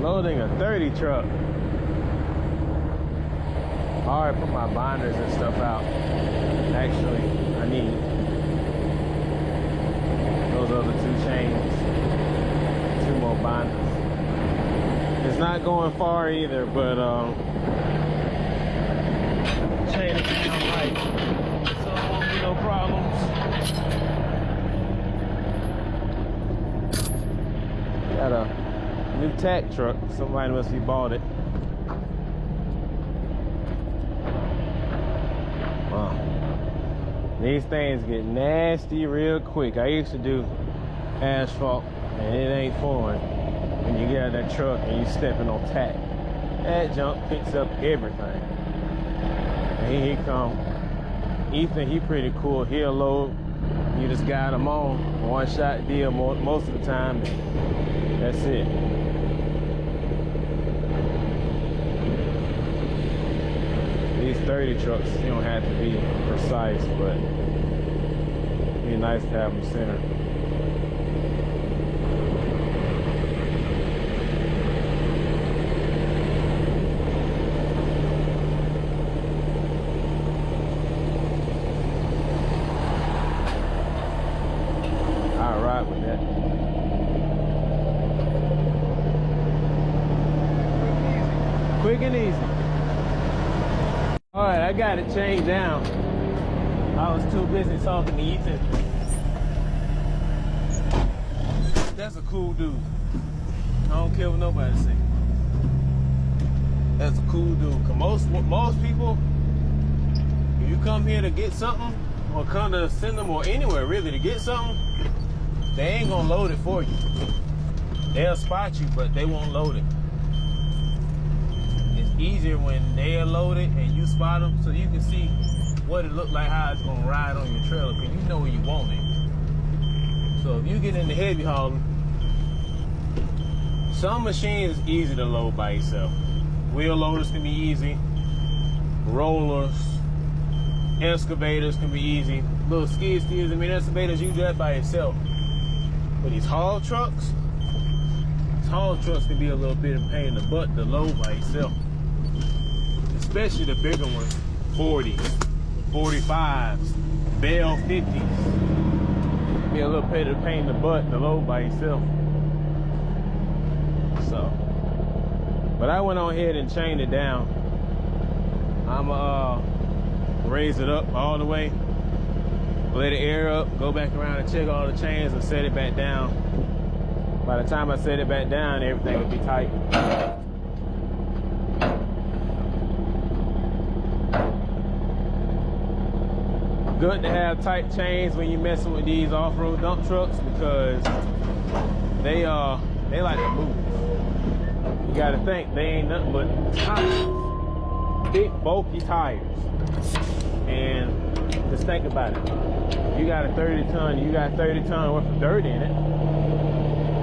Loading a 30 truck. I already put my binders and stuff out. Actually, I need those other 2 chains, 2 more binders. It's not going far either, but chain it down right, so there won't be no problems. Got a new tack truck. Somebody must have bought it. Wow. These things get nasty real quick. I used to do asphalt, and it ain't fun when you get out of that truck and you stepping on tack. That junk picks up everything. And here he come. Ethan, he pretty cool. He'll load. You just got him on. One shot deal most of the time. That's it. These 30 trucks, you don't have to be precise, but it'd be nice to have them centered. I'll ride with that. Quick and easy. All right, I got it chained down. I was too busy talking to Ethan. That's a cool dude. I don't care what nobody say. That's a cool dude. Cause most people, if you come here to get something, or come to send them, or anywhere really to get something, they ain't gonna load it for you. They'll spot you, but they won't load it. It's easier when they'll load it and you spot them, so you can see what it look like, how it's gonna ride on your trailer, because you know where you want it. So if you get into heavy hauling, some machines is easy to load by yourself. Wheel loaders can be easy. Rollers, excavators can be easy. Little skid steers, excavators, you do that by yourself. But these haul trucks can be a little bit of pain in the butt to load by yourself. Especially the bigger ones, 40s, 45s, Bell 50s. Be a little bit of pain in the butt to load by yourself. So, but I went on ahead and chained it down. I'ma raise it up all the way, let it air up, go back around and check all the chains and set it back down. By the time I set it back down, everything will be tight. Good to have tight chains when you're messing with these off-road dump trucks, because they like to move. You gotta think, they ain't nothing but tires. Big, bulky tires. And just think about it. You got a 30 ton worth of dirt in it.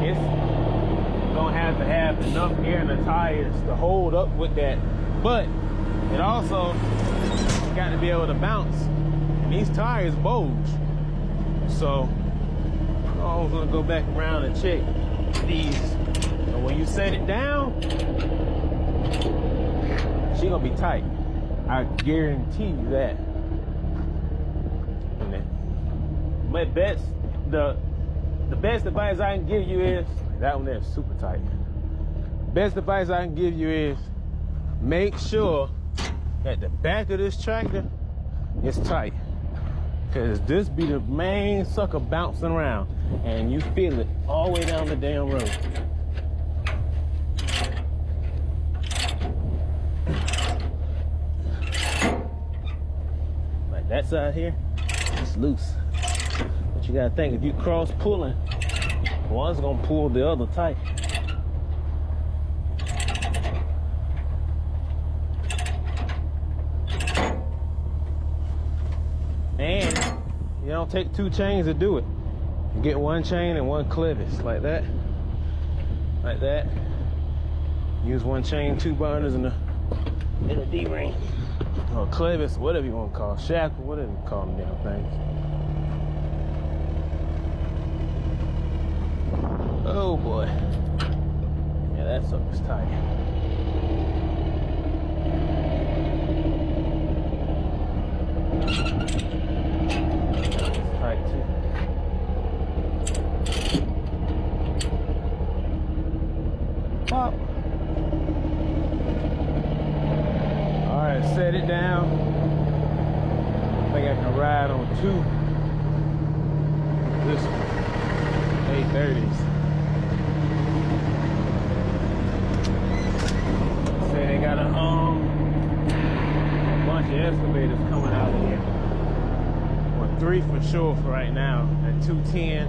It's gonna have to have enough air in the tires to hold up with that. But it also got to be able to bounce. And these tires bulge. So I'm gonna go back around and check these. And when you set it down, she gonna be tight. I guarantee you that. But the best advice I can give you is, that one there is super tight. Best advice I can give you is, make sure that the back of this tractor is tight. Cause this be the main sucker bouncing around, and you feel it all the way down the damn road. Like that side here, it's loose. But you gotta think, if you cross pulling, one's gonna pull the other tight. And you don't take 2 chains to do it. You get 1 chain and 1 clevis, like that. Like that. Use 1 chain, 2 binders in a D-ring. Or clevis, whatever you want to call it. Shackle, whatever you call them damn things. Oh boy. Yeah, that sucker's tight. It's tight too. Pop. Alright, set it down. I think I can ride on 2. This A30s. Say they got a bunch of excavators coming out of here. Well, 3 for sure for right now. At 210,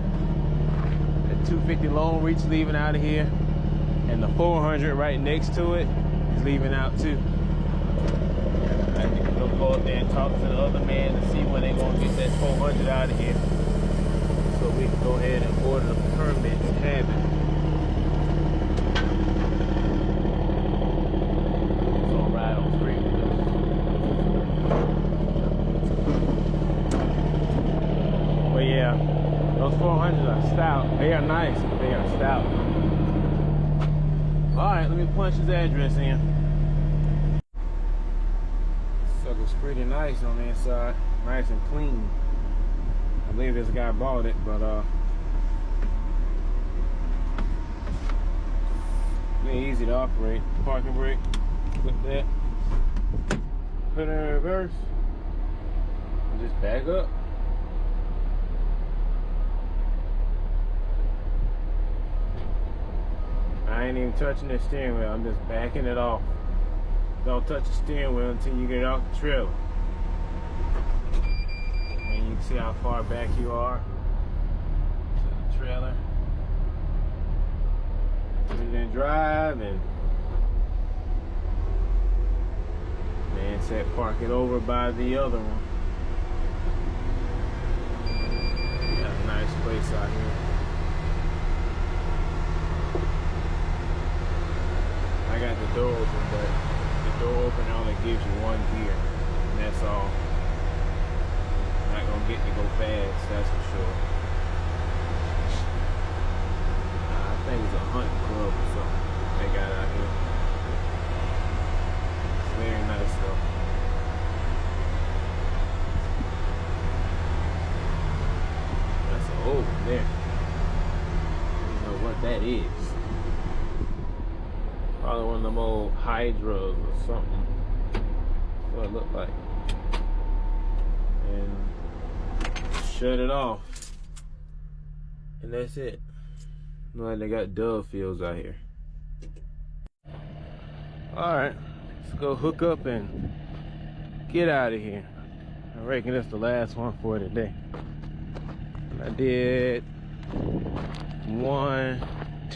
at 250 long reach leaving out of here, and the 400 right next to it is leaving out too. I think we're gonna go up there and talk to the other man to see when they're gonna get that 400 out of here, so we can go ahead and order the permit to have it. It's gonna ride on 3 with us. But yeah, those 400s are stout. They are nice, but they are stout. Alright, let me punch his address in. Sucker's pretty nice on the inside. Nice and clean. I believe this guy bought it, but really easy to operate. Parking brake, click that, put it in reverse, and just back up. I ain't even touching the steering wheel, I'm just backing it off. Don't touch the steering wheel until you get it off the trailer. And you can see how far back you are to the trailer. Put it in drive and man said park it over by the other one. Got a nice place out here. I got the door open, but the door open only gives you 1 gear, and that's all. Not gonna get to go fast, that's for sure. I think it's a hunting club or something they got out here. It's very nice though. That's an old one there. I don't know what that is. Probably one of them old hydras or something. That's what it looked like. And shut it off. And that's it. Look like they got dove fields out here. Alright, let's go hook up and get out of here. I reckon that's the last one for today. I did 1,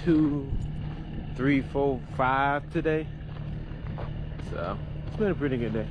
2, 3, 4, 5 today. So it's been a pretty good day.